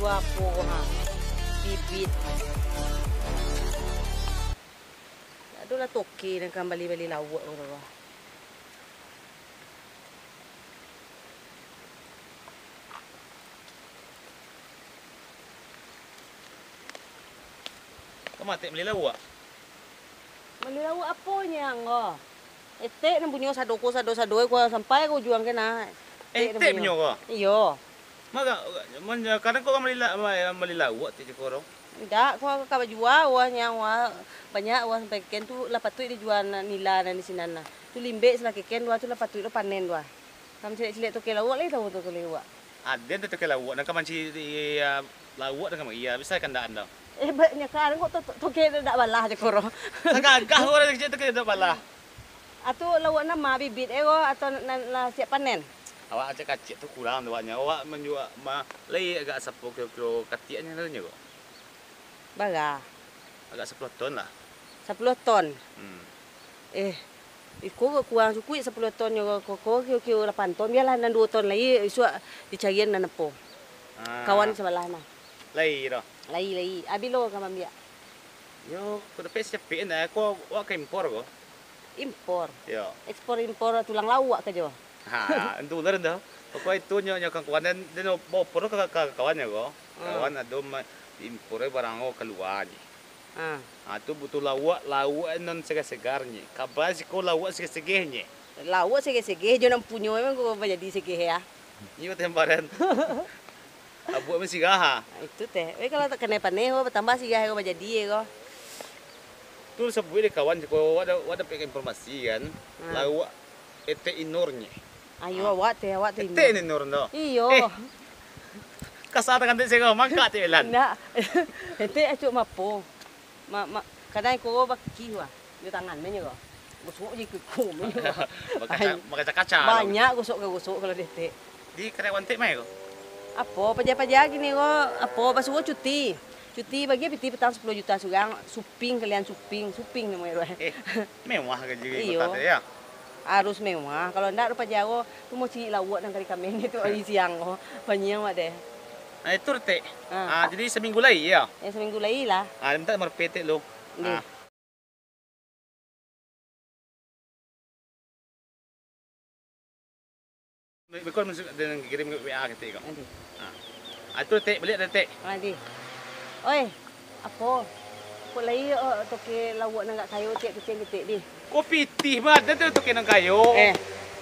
jual apa ha. Bibit. Aduh lah toki dan kan bali-bali lawak orang. Kau mati beli lawak? Beli lawak apanya ngo? Etek nang bunyo sado ko sampai ko juang kena. Etek bunyo ko? Iyo. Maka kadang kau beli lawak ti korong. Tidak, ko ka jual wahnya banyak wah sampai ken tu la patui dijual nila na ni sinana. Tu limbe sila ken dua tu la patui lo panen dua. Kam cilik-cilik tu ke lawak lai tahu tu lawak. Ada tu ke lawak nak manci lawak dengan iya bisa kandaan dah. Banyak kan kok tu ke dak balah je korong. Sagagah orang kecil tu ke dak balah. Atu lawak nama bibit ko atau na siap panen. Awak aja kacik tu kurang tuanya. Awak menjual lay agak 10 kilo katiaknya tu kok. Baga. Agak 10 ton lah. 10 ton. Iko kurang suku 10 ton yo ko 8 ton biarlah nan 2 ton lagi isu dicarian nan apa. Kawan sebelah nah. Lay dah. Lay. Abilo ka mambia. Yo, ko dapat siapin na ko wa ka impor ko. Impor. Yo. Ekspor impor tulang lawak ka jo. Ha, itu lah dah. Pokok itu nyo kan kawan dan bawa poro ke kawannya ko. Kawan ada impor barang ko keluar ni. Tu butuh lawak non segar-segarnya. Kabar si ko lawak segar-segarnya. Lawak segar-segar jo nang punyo memang ko jadi segar ya. Iyo tembaran. Abu mesti gaha. Itu teh. Kalau tak kena panen ko tambah sigah ko jadi ko. Tu sebuah kawan ko ada pakai informasi kan. Lawak ete inornya. Ayo awak teh ete inor ndo. Iyo. Kasar kan teh sego mangka teh lan. Nak. Ete acu mapo. Kadang ko baki wa. Di tangan menyo ko. Gosok je ku menyo. Kaca. Banyak gosok kalau ete. Di karyawan teh mai ko. Apa pajak-pajak gini kok apa basuh cuti bagi piti petang 10 juta sugang suping kalian suping namanya mewah ke juga kota ya harus mewah kalau ndak rupa jago tu mau cik lawak nang kali kami itu hari siang kok banyak mak deh itu teh jadi seminggu lagi ya seminggu lagi lah minta merpete lo Bekor mesti dengan kirim WA kita kok. Itu teh beli ada teh. Nanti. Oi, apa? Kok lagi toke lawak nang kayu cek kecil di. Kopi tih mah ada tu toke nang kayu.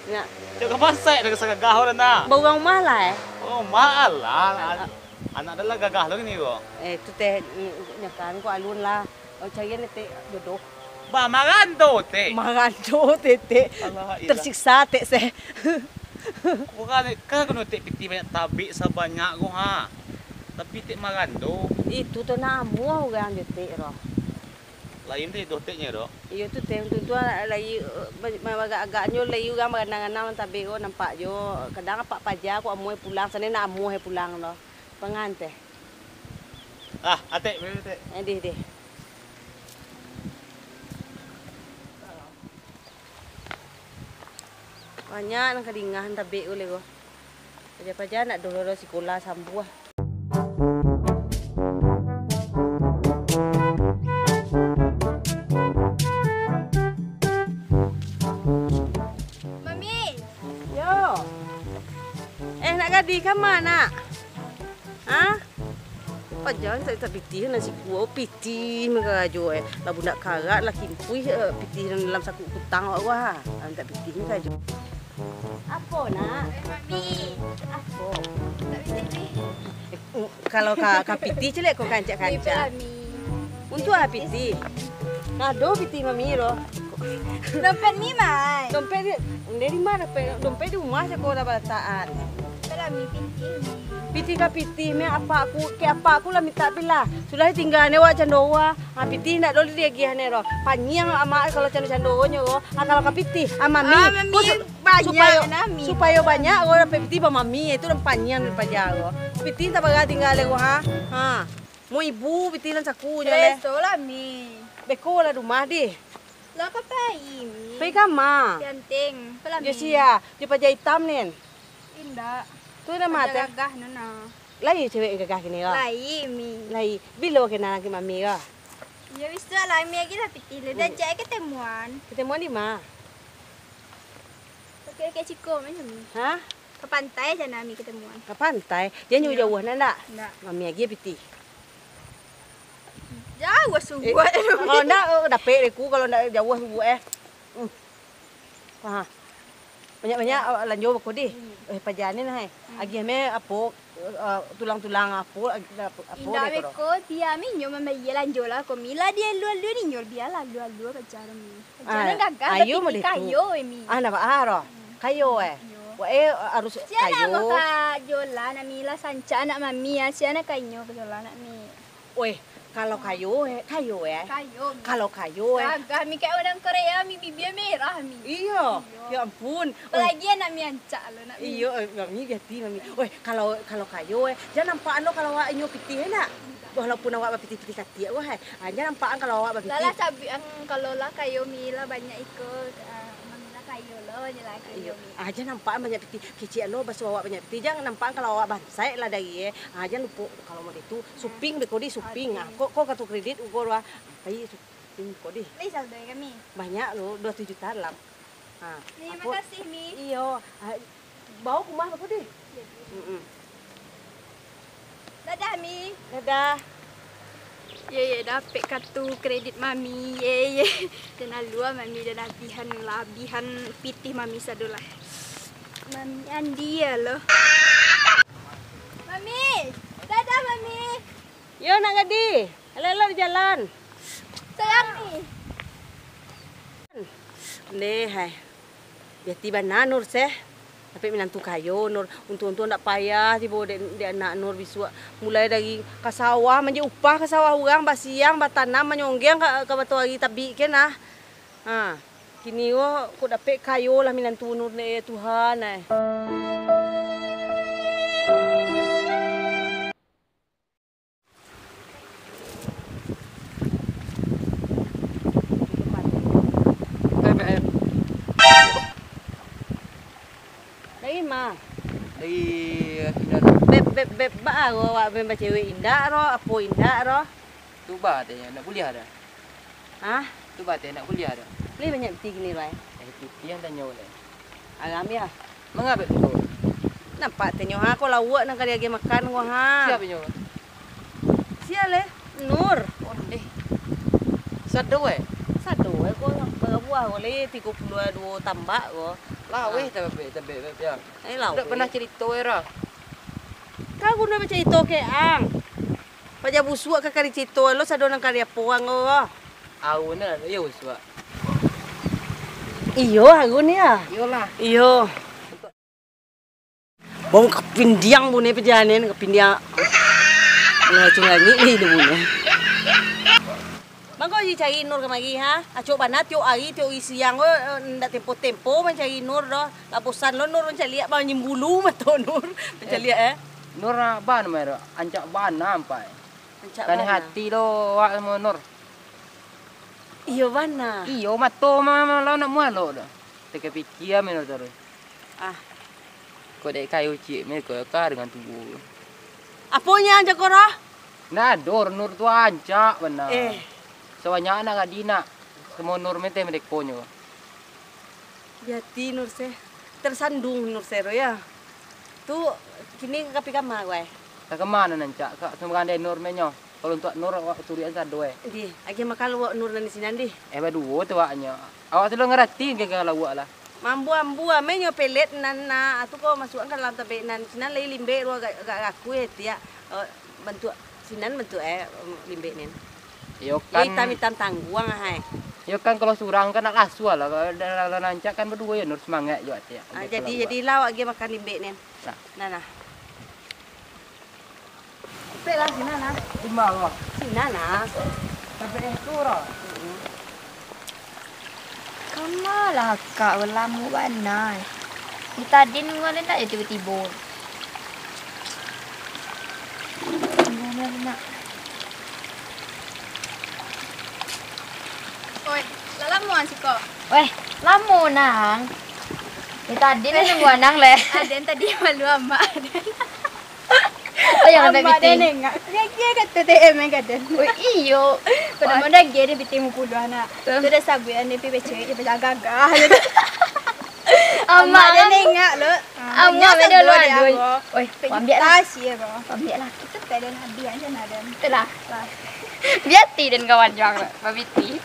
Nya. Jaga pasai dengan sagagah na. Bawang mahal Oh, mahal lah. Anak adalah gagah lo ni kok. Itu teh nyakan ko alun lah. Carian teh jodoh. Ba magando teh. Magando teh. Tersiksa teh se. Bukan kan kena tek piti banyak tabi sebanyak ko ha. Tapi tek magando. Itu tu na amuah orang dia tek roh. Lain teh doteknya roh. Iyo tu teh tu lagi agak-agaknya lagi orang magandang-gandang tabi ko nampak jo. Kadang apa paja ko amuah pulang sana na amuah pulang roh. Pengan teh. Atek beli teh. Deh. Banyak nang kadingahan tabi ule ko. Paja nak dulu sekolah sambuah. Mami. Yo. Nak gadi ke mana? Paja tak pitih nasi kuah pitih mereka jo lah budak karat lah kimpui pitih dalam saku kutang wah. Tak pitih mereka jo. Apa nak? Mami. Apa? Tak pitih ni. Kalau ka piti celek ko kancak-kancak. Untuk apa piti? Ngado piti mami ro. Dompet ni mai. Dompet dari mana dompet di rumah sekolah balataan. Kalau mi pitih. Piti ka piti me apa aku lah minta bila. Sudah tinggal ne wa candowa. Piti nak doli dia giane ro. Panjang ama kalau cando-candonya ro. Kalau ka piti mami. Banyak supaya banyak ko dapat piti ba mami itu panjang daripada ro. Piti tak baga tinggal ko ha. Mo ibu piti lan saku jo le. Betul lah mi. Beko lah rumah di. Lah ka pai mi. Pai kama. Canting. Pelam. Yo sia, di paja hitam nen. Indah. Tu na mate. Gagah nana. Lai cewek gagah kini kah? Lai mi. Lai bila kena lagi mami kah? Ya wis tu lah mi lagi lah piti. Dah jai ketemuan. Ketemuan di mana? Pakai ciko macam ni. Hah? Ke pantai je nami ketemuan. Ke pantai? Dia nyuruh jauh nak? Ndak. Mami lagi piti. Jauh subuh. Kalau nak dapet aku kalau nak jauh subuh Faham? Banyak-banyak lanjut aku di. Pajanin hai. Agi ame apo tulang-tulang apo Indah beko dia mi nyo membayar lanjut lah ko mila dia lu ni nyo biarlah lu kerja mi. Jangan gagal ayo tapi kayo mi. Ah nak aro. Kayo Wa harus Siapa kayo. maka jola na mila sanca anak mami ya siapa kayo jola anak mi. Weh, kalau kayo Kayo. mi. Kalau kayo Gagah mi kayak orang Korea mi bibir merah mi. Iya. Ya ampun. Apalagi anak mi ancak lo nak mi. Iya, mami gati mami. Weh, kalau kayo jangan nampak lo kalau awak inyo pitih nak. Walaupun awak berpitih-pitih kati wah. Jangan nampak kalau awak berpitih. Lala sabi ang kalau lah kayo mila banyak ikut mamila kayo lo jelah kayo mi. Jangan nampak banyak pitih. Kecil lo basuh awak banyak pitih. Jangan nampak kalau awak bansai lah dari jangan lupa kalau mau itu suping beko di suping. Kok kartu kredit ukur wah. Pai suping kok di. Ni saldo kami. Banyak lo 27 juta dalam. Terima kasih mi. Iyo. Bawa ke rumah aku di. Dadah mi. Dadah. Ye dapat kartu kredit mami. Ye. Dan alua mami dan labihan pitih mami sadulah. Mami andi ya lo. Mami. Dadah mami. Yo nak gadi. Halo di jalan. Sayang mi. Nih, hai. Biar tiba Nur seh. Tapi menantu kayo Nur untung-untung tak payah tiba dia anak Nur bisua mulai dari ke sawah manje upah ke sawah orang ba siang ba tanam menyonggeng ke batu hari tabi kenah. Kini ko dapat kayo lah menantu Nur ne Tuhan Ma. Dari Hindar. Beb ba awak memang cewek indah ro, apa indah ro? Tu ba tanya nak kuliah dah. Hah? Tu ba tanya nak kuliah dah. Ni banyak peti gini rai. Itu yang tanya oleh. Agam ya. Mengapa tu? Nampak tanya aku lawak nang kali lagi makan gua ha. Siapa nyawa? Siale Nur. Satu Satu ko berbuah oleh 32 tambak ko. Laweh tapi ya. Law. Tak pernah cerita era. Kau guna macam itu ke ang. Paja busuk ke kari cerita lo sado nang kari puang ko. Aku ni ya uswa. Iyo agun ya. Iyalah. Iyo. Bau kepindiang bune pejanen kepindiang. Ngacung lagi ni bune. Mangko cari Nur kemari ha. Acok banat tio hari tio siang ndak tempo-tempo mencari Nur doh. Laposan lo Nur mencari lihat banyak bulu mato Nur. Mencari lihat Nur ban mer ancak ban nampai. Ancak Kan hati lo wak sama Nur. Iyo bana. Iyo mato lo nak mualo dah. Teka pikir men terus. Kau dek kayu cik me kau dengan tubuh. Apanya ancak korah? Nah, Nur tu ancak benar. Soalnya anak dina semua Nur mete mereka Jati Nur se tersandung Nur se ya. Tu kini kapi kamar gue. Tak kemana nancak kak semua ada Nur menyo. Kalau untuk Nur awak turian sadu Di, agi makan lu Nur dan di sini di. Berdua tu awaknya. Awak sudah ngerti ke kalau awak lah. Mambu menyo pelet nana atu ko masukkan ke dalam tabe nan sinan lagi limbe ro gak aku ya bantu sinan bantu limbe nen. Yo kan. Hitam tangguang hai. Yo kan kalau surang kan nak lasu lah. Kalau nancak kan berdua ya Nur semangat juga ya. Jadi lawak agi makan limbe nen. Nana. Pelah sinana. Di mana? Sinana. Sampai surah. Kamalah kak lamu banai. Ni tadi nunggu nak tiba-tiba. Nak. Oi, lalamuan sih kok. Weh, lamu nang. Ni tadi na nunggu nang le. Aden tadi malu ama Aden. Oh yang lebih Amak dia piting. nengak. Dia kata TM yang kata. Oh iyo. Pada-pada dia dia piting puluhan nak. Dia dah sabu yang dia pergi becek, dia bergagah. Amak dia nengak lo. Amak dia lu aduh. Oi, ambil lah. Tasih ya kau. Ambil lah. Itu pedan habis aja nak dan. Itulah. Biar ti dan kawan jang babi ti.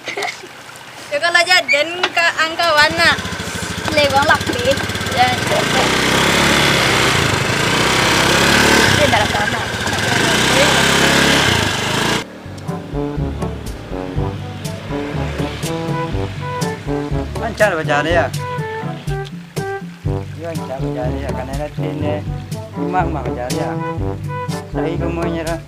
Ya kalau jaden ke angkawan nak. Lewang lapis. Ya. Dia dah sama. Lancar berjalan ya. Lancar berjalan ya karena ada tine mak berjalan ya. Saya kemuanya lah.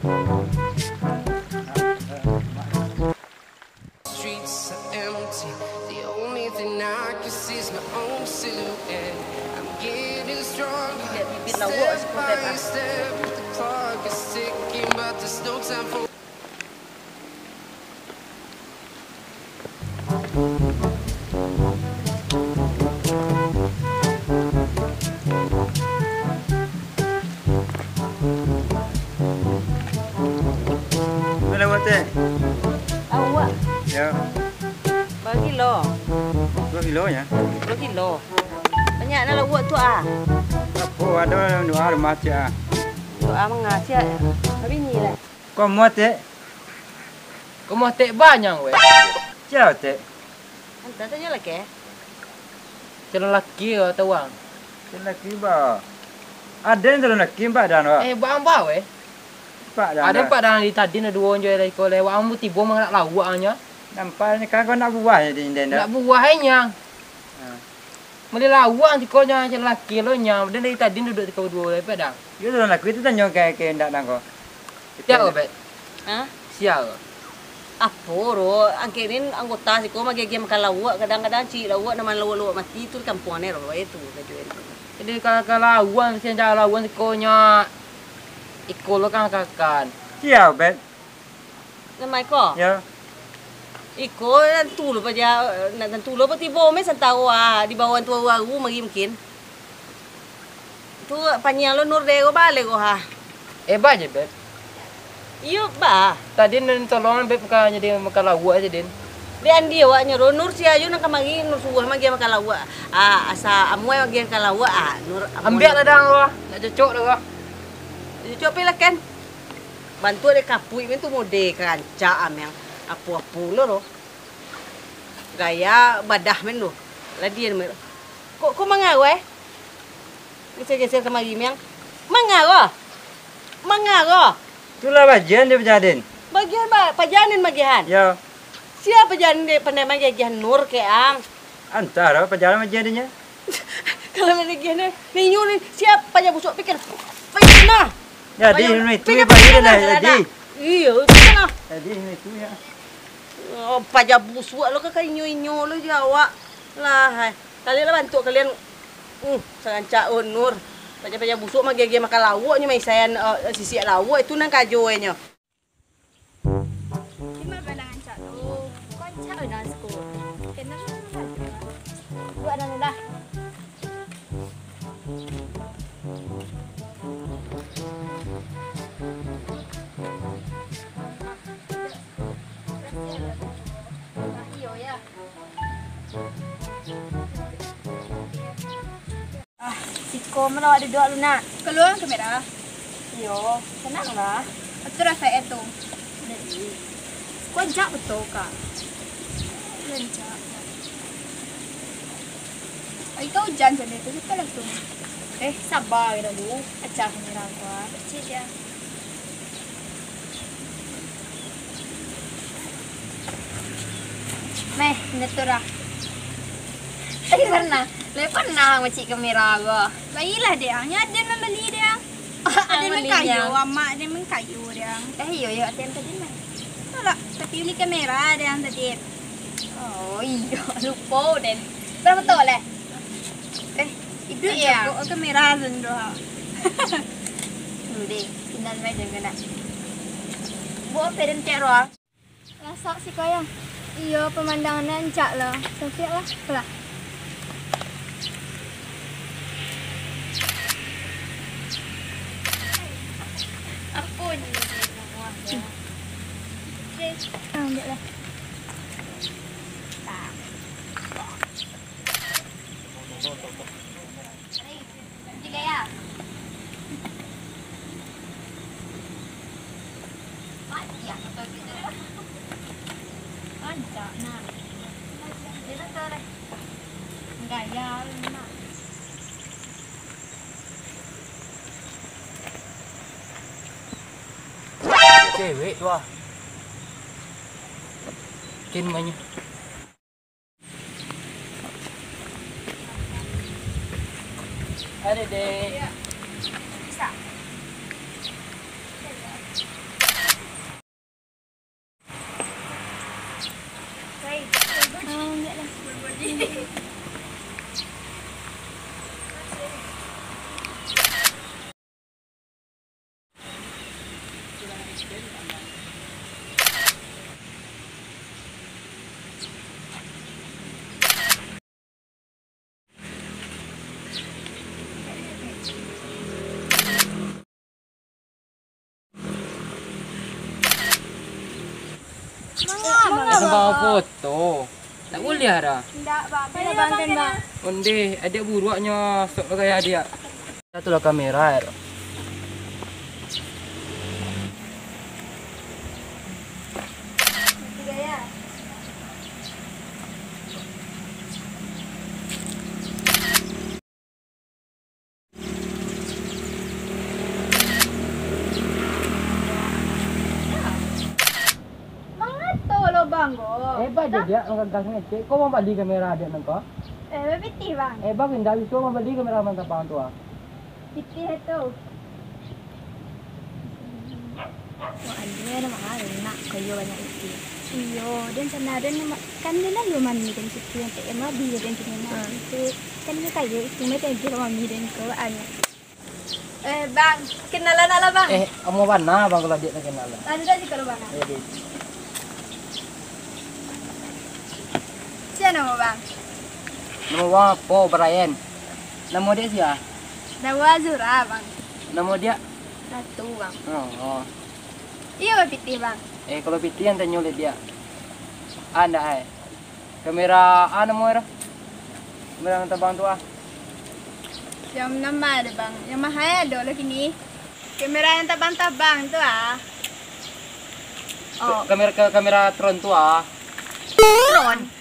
Streets are empty. The only thing I can see is my own silhouette. I'm getting stronger. Step by step, the clock is ticking, but there's no time for. Mana buat teh? Awak Ya, bagi lo. 2 kilo ya. 2 kilo. Banyak nak lawak tu ah. Apa ada dua rumah cia. Tu ah mengasia. Tapi ni lah. Kau muat teh? Kau mau tek banyak weh. Cia teh. Anta tanya lah ke? Calon laki atau wang. Lelaki ba. Ada yang terlalu lelaki pak dan wa. Bang ba weh. Pak dan. Ada pak dan di tadi na dua orang lagi kau lewat ambu tiba menganak lawaknya. Nampaknya kan kau nak buah ya di inden dah. Nak buah hanya. Meli lawak si kau nya calon laki lo nya. Dan dari tadi duduk di kau dua lepas dah. Yo terlalu lelaki itu tanya ke ndak dan kau. Sial bet. Ha? Sial. Apa ro? Angkirin anggota si ko magiging makan lawak kadang-kadang cik lawak nama lawak mati itu di kampung ni ro itu kajuan. Jadi kalau lawan mesti jalan lawan si kau nya. Ikut lo kan kakan. Cia bet. Nama ko? Ya. Iko nantu lo pa dia nantu lo pa tibo me santawa di bawah tu waru magi mungkin. Tu panjang lo nur dego bale go ha. Ba je bet. Iyo ba. Tadi nen tolong bet bukan jadi makan lawak aja din. Di andi wa nyoro nur si ayu nak magi nur suah magi makan lawak. Ah asa amoy magi makan lawak ah nur. Ambil lah dang lo. Nak cocok dah. Coba lah kan. Bantu ada kapui itu mode kanca am yang apa-apa lo. Gaya badah men lo. Ladian men. Kok mangaw eh? Geser-geser ke magi yang. Mangaw. Mangaw. Itulah bagian dia berjadin. Bagian ba, pajanin magihan. Ya. Siapa pajanin dia pandai magihan nur ke ang. Antara perjalanan bagiannya. Kalau magihan ni nyurin siapa pajak busuk pikir. Pajak Jadi ini itu ya bagian dah jadi. Iya, itu nah. Jadi ini itu ya. Oh, pajak busuk lo ke inyo-inyo lo Jawa. Lah, hai. Kalian lah bantu kalian sangancak nur. Pajak-pajak busuk mah gege makan lawak nya mai saya sisi lawak itu nang kajoenya. Lima balangan cak tu. Kocak dah sekolah. Kenapa? Buat dah dah. Iyo ya. Siko mana ada dua lu nak. Keluar kamera. Iyo, tenang lah. Itu rasa itu. Kocak betul kak. Lencak. Ay, ikaw dyan sa nito. Ito lang ito. Sabar kita dulu. Acah kamera gua. Kecil dia. Meh, netura. Tapi pernah. Lepas pernah macik kamera gua. Baiklah dia. Nya ada membeli dia. Ada Ang mengkayu. malinya. Amak ada mengkayu dia. Iyo, iyo. Atian tadi mah. Wala. Tapi beli kamera dia yang tadi. Oh, iyo. Lupa den. Berapa tu leh? Itu Iya. ya. Kamera dun doa. Dulu deh. Tinggal meja kena. Buat peren cek roh. Rasa sih kaya. Iya, pemandangannya encak lah. Sofia lah. Pelah. bayar nak. Cewek tu ah. Kin banyak. Ada deh. Bisa. Baik. Enggak lah. Bawa foto. Tak boleh dah. Enggak, Bang. Kena bangkan, Bang. Onde, adik buruknya sok pakai adik. Satulah kamera. Gaya. Lo bang go. Baca dia ngangkat ngecek. Kau mau beli kamera adik nang kau? Pitih bang. Bang indah itu mau beli kamera mantap bang tu ah. Pitih itu. Wah, dia ada mahal nak kayu banyak itu. Iyo, dan sana dan kan dia nak lu mami dan situ yang tak emang dia dan sini nak itu kan dia kayu itu mereka jual mami dan ke anya. Bang, kenalan ala bang. Kamu mana bang kalau dia nak kenalan? Ada di kalau bang. Dia. Siapa nama bang? Nama apa Brian? Nama dia siapa? Nama Azura bang. Nama dia? Ratu bang. Oh. Iya pitih bang. Kalau piti yang tanya oleh dia. Anda kamera nama era? Kamera mantap bang tu ah. Yang nama ada bang. Yang mahal ada lagi ni. Kamera yang tabang-tabang tu ah. Oh. Kamera drone tu ah. Drone.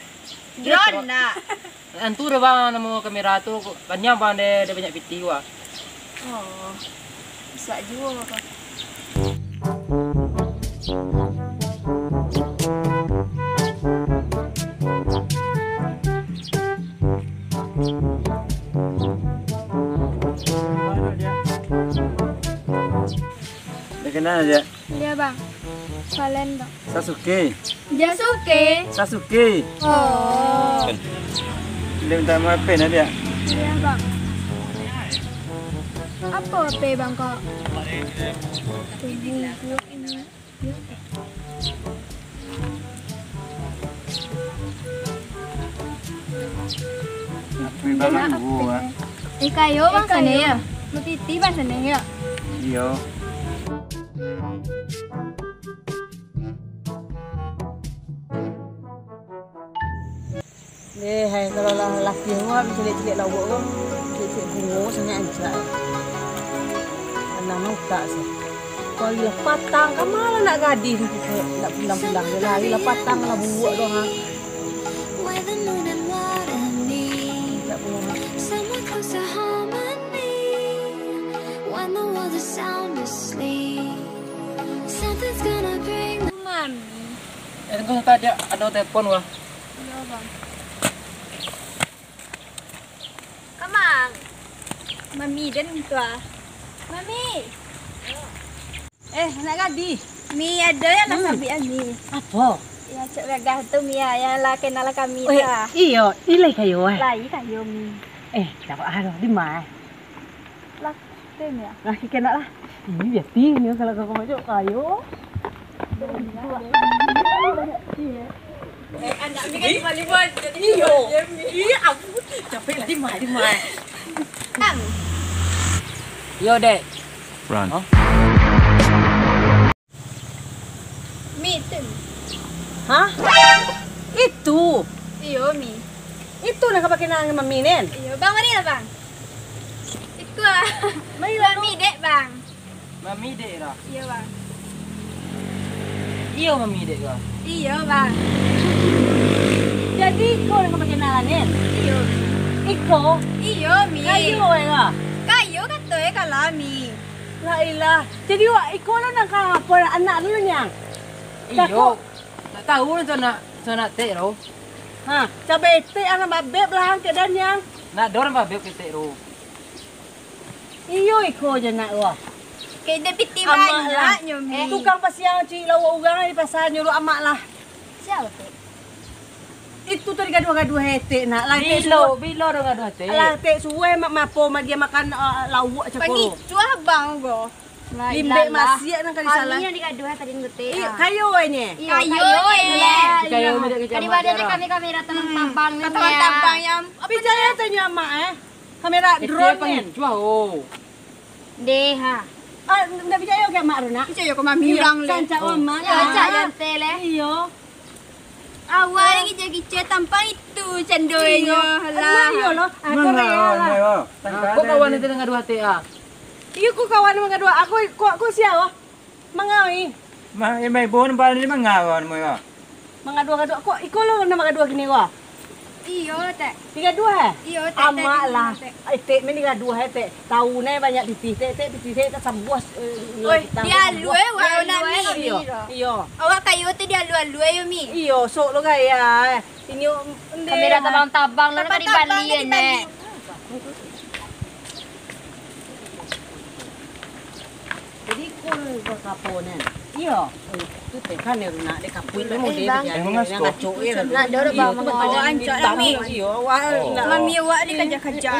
Drone nak. Antu dah bang nama kamera tu banyak bang dia banyak piti wah. Oh. Bisa juga bang. Dia kenal dia. Iya bang. Valen bang. Sasuke. Jasuke. Sasuke. Oh. Dia minta maaf pen dia. Iya bang. Apa HP bang kok? Tapi banget gua. Kayo bang sana ya. Mapiti bang sana ya. Iya. Hai kalau laki gua bisa lihat lawak gua. Lihat bungo sana aja. Anak tak sih. Kalau lah patang, kemana nak gadis nak pulang-pulang dia lari lah patang lah buat doang. Tak pulang. Someone close to harmony when the world is sound asleep. Something's gonna bring the Mami. Kau tadi ada telepon wah. Iya bang. Kamang. Mami dan tua. Mami. Nak gadis. Mi ada yang nak sabi ami. Apa? Ya cak gagah tu mi yang la kenal kami dah. Iyo, ilai kayo Lai kayo mi. Dapat ada di mana? Lah tem ya. Nah, kena lah. Ini biasa ni kalau kau masuk kayo. Anak mi kan cuma libat. Iyo. Iya, ampun. Capek lah di mana? Ang. Yo dek. Run. Oh. Mi tem. Hah? Itu. Iyo mi. Itu nak pakai nang maminen. Iyo bang mari lah bang. Itu ah. Mari mami dek bang. Mami dek lah. Iyo bang. Iyo mami dek lah. Iyo bang. Jadi kau nak pakai nanganin. Iyo. Iko? Iyo mi. Kayo nga. Kayo kato kalami. Lailah. Jadi iko lang nang kahapon anak dulu niyang. Iyo. Tak tahu na sana tero. Ha, cabai te ana babeb lah ke dan yang. Na dorang ba beb tero. Iyo iko je nak wa. Kay de piti Ama banyak lah. nyomi. Tukang pasiang ci lawa ugang di pasar nyuruh amak lah. Siapa tu? Itu tadi gaduh-gaduh hete nak. Bilo dong gaduh te. Lah te suwe mak mapo mak dia makan lawak cakoro. Pangicu abang go. Limbe masih nang kali salah. Kami yang dikaduh tadi ngete. Kayo nya. Kayo Kayo mi dak Tadi badannya kami datang tampang nih. Tampang yang Percaya tanya mak kamera drone kan. Cuau. Deh ha. Ah, ndak percaya ke mak Rona? Percaya ko mami orang le. Cancak mama. Cak yang tele. Iyo. Awal lagi jadi cek tampang itu cendoynya. Lah iyo lo. Korea lah. Kok kawan itu dengan gaduh te ah. Iyo ku kawan mga dua. Aku siapa? Mangawi. Mai bon ba ni mangawan mo ya. Mga dua. Kok iko lo na mga dua gini wa? Iyo teh. Tiga dua Iyo teh. Ama lah. Te meni ga dua te. Tahu na banyak pitih te sambuas. Oi, dia lue wa nami. Iyo. Awak kayu tu dia lue yo mi. Iyo, sok lo gaya. Inyo Kamera tabang-tabang lo tadi Bali ene. Jadi kul kaponen. Iyo. Tu te kan ni Rona de kapui le mo de Emang yang ngaco era. Nak dorok ba mga ancak lah mi. Iyo, wa Mami awak ni kerja-kerja.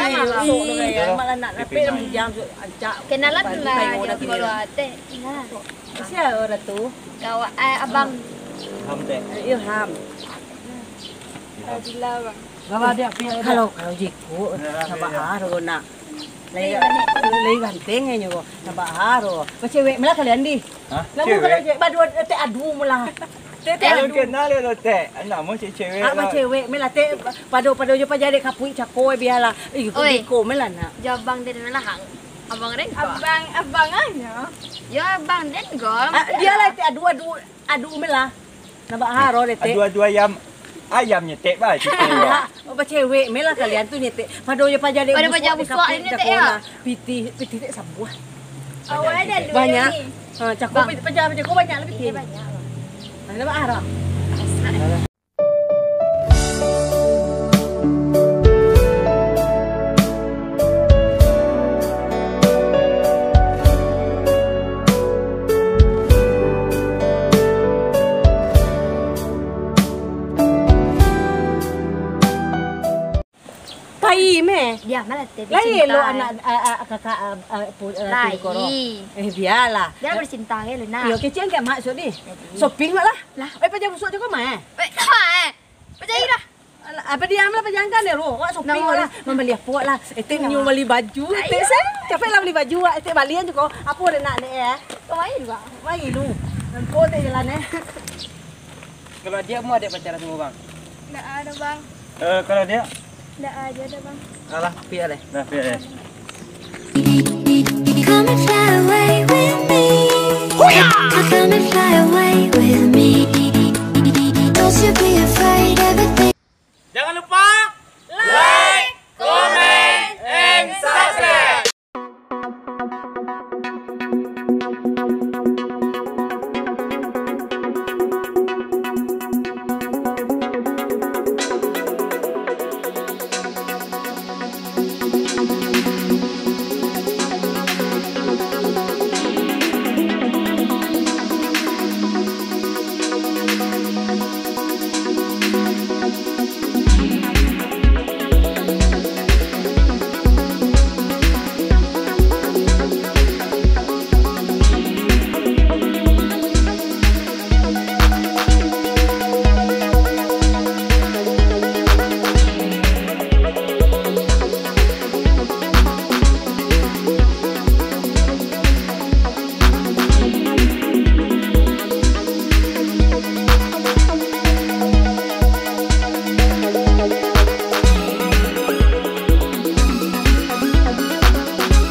Sok lo gaya. Malah nak lepe jam ancak. Kenalan lah jam kalau ate. Nah. Siapa orang tu? Kau abang Ham te. Ilham. Adila bang. Gawa dia pihak Kalau jiku sabahar nak. Lagi ganteng nya ko. Sabahar. Cewek mela kalian di. Ha? Lamu kalau cewek badu te adu mula. Te Ayo adu. kenal lo te. Anak mo si cewek. Apa cewek mela te pado jo pa jadi kapui cakoy biala. Oi. Ko mela na. jabang den lahang. Abang den go. Abang anya. Yo abang den go. Dia lah te adu mela. Nabahar de te. Adu ayam nyetek ba si cewek. Ya, apa cewek mela kalian tu nyete. Pado jo pa jadi. Pada baca busuk ini te ya. Piti te sabuah. Awak ada lue Banyak. ni. Cakup pejam banyak lebih. Banyak. Mana bahar? Kai me. Dia malah te Lai lo anak kakak koro. Lai. Biarlah. Dia bercinta ke lu nak. Yo kecil ke mak so di. Shopping lah. Lah. Pajak busuk juga mah. Percaya dah. Apa diam lah pajangkan ya ro. Wak shopping lah. Membeli apa lah. Ete nyu beli baju. Ete sen. Capek lah beli baju. Ete balian juga. Apa ada nak ni ya? Kau main juga. Mai lu. Kau te jalan Kalau dia mau ada pacaran sama bang. Tak ada bang. Kalau dia Tak ada dah bang. Alah, pihak deh. dah pihak. Come and fly away with me. Come and fly away with me. Don't you be afraid.